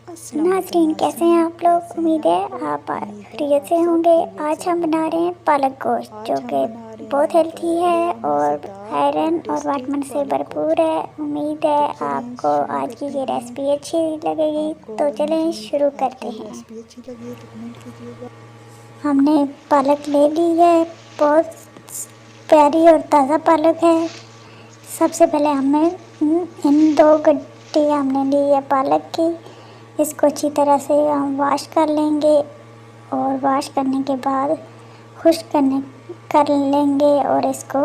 नाज़रीन, कैसे हैं आप लोग। उम्मीद है आप खैरियत से होंगे। आज हम बना रहे हैं पालक गोश्त, जो कि बहुत हेल्थी है और आयरन और विटामिन से भरपूर है। उम्मीद है आपको आज की ये रेसिपी अच्छी लगेगी। तो चलें शुरू करते हैं। हमने पालक ले ली है, बहुत प्यारी और ताज़ा पालक है। सबसे पहले हमें इन 2 गड्डी हमने ली है पालक की। इसको अच्छी तरह से हम वॉश कर लेंगे और वॉश करने के बाद खुश्क कर लेंगे और इसको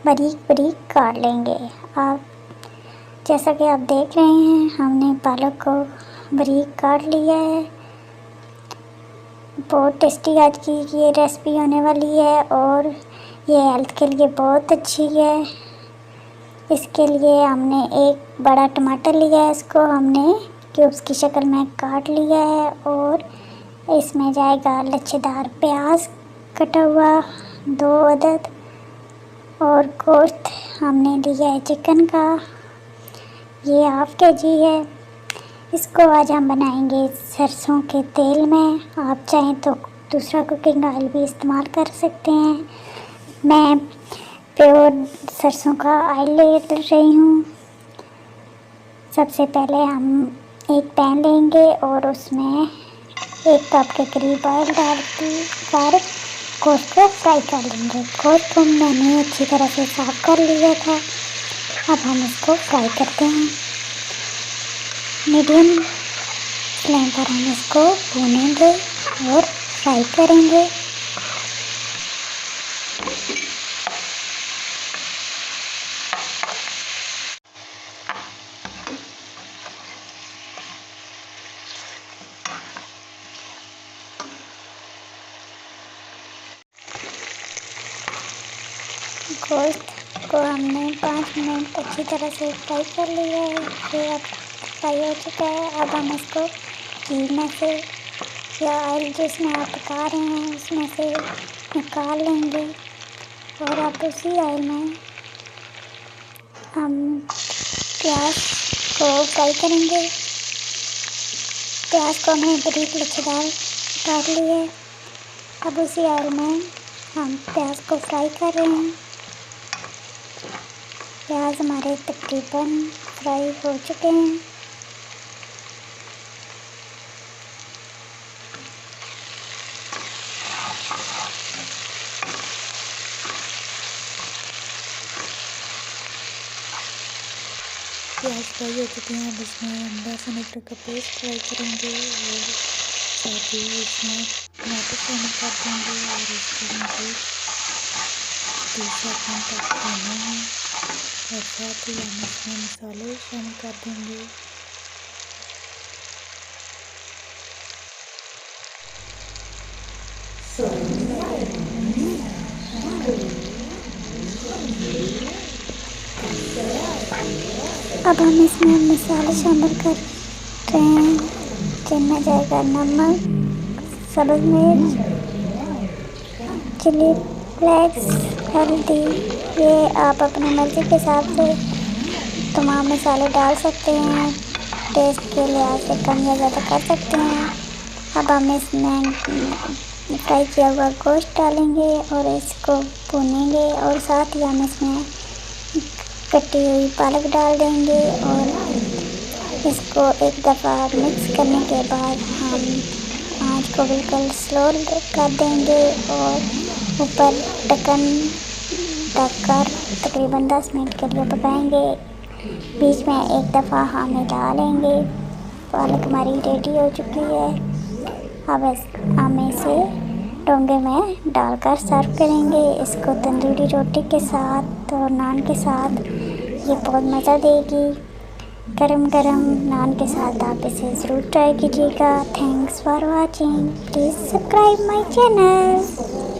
बारीक बारीक काट लेंगे। आप जैसा कि आप देख रहे हैं, हमने पालक को बारीक काट लिया है। बहुत टेस्टी आज की ये रेसिपी होने वाली है और ये हेल्थ के लिए बहुत अच्छी है। इसके लिए हमने एक बड़ा टमाटर लिया है, इसको हमने क्यूब्स की शक्ल में काट लिया है और इसमें जाएगा लच्छेदार प्याज कटा हुआ 2 अदद और गोश्त हमने लिया है चिकन का, ये हाफ केजी है। इसको आज हम बनाएंगे सरसों के तेल में। आप चाहें तो दूसरा कुकिंग ऑयल भी इस्तेमाल कर सकते हैं। मैं प्योर सरसों का ऑयल ले रही हूँ। सबसे पहले हम एक पैन लेंगे और उसमें 1 कप के करीब ऑयल डालकर गोश्त को फ्राई कर लेंगे। गोश्त को मैंने अच्छी तरह से साफ़ कर लिया था। अब हम इसको फ्राई करते हैं। मीडियम फ्लेम पर हम इसको भूनेंगे और फ्राई करेंगे। गोश्त को हमने 5 मिनट अच्छी तरह से फ्राई कर लिया है। ये अब फ्राई हो चुका है। अब हम इसको घी में से या ऑयल जिसमें आप पका रहे हैं उसमें से निकाल लेंगे और अब उसी ऑयल में हम प्याज को फ्राई करेंगे। प्याज को हमने बारीक लच्छेदार काट लिए है। अब उसी ऑयल में हम प्याज को फ्राई कर रहे हैं। प्याज हमारे तकरीबन फ्राई हो चुके हैं। प्याज फ्राई हो चुके हैं। अब इसमें हम लहसुन अदरक का पेस्ट फ्राई करेंगे और साथ ही इसमें टमाटर शामिल कर देंगे और इसको मुझे 30 सेकंड तक भूनेंगे और साथ ही हम इसमें मसाले शामिल कर देंगे। अब हम इसमें मसाले शामिल कर रहे हैं, जिनमें जाएगा नमक, सब्ज़ मिर्च, चिली फ्लेक्स, हल्दी। ये आप अपनी मर्ज़ी के हिसाब से तमाम मसाले डाल सकते हैं। टेस्ट के लिहाज से कम या ज़्यादा कर सकते हैं। अब हम इसमें फ्राई किया हुआ गोश्त डालेंगे और इसको भूनेंगे और साथ ही हम इसमें कटी हुई पालक डाल देंगे और इसको एक दफ़ा मिक्स करने के बाद हम आंच को बिल्कुल स्लो कर देंगे और ऊपर ढक्कन ढककर तकरीबन 10 मिनट के लिए पकाएंगे। बीच में एक दफ़ा हम हिला लेंगे। पालक हमारी रेडी हो चुकी है। अब हम इसे डोंगे में डालकर सर्व करेंगे। इसको तंदूरी रोटी के साथ और नान के साथ ये बहुत मज़ा देगी। गरम गरम नान के साथ आप इसे ज़रूर ट्राई कीजिएगा। Thanks for watching. Please subscribe my channel.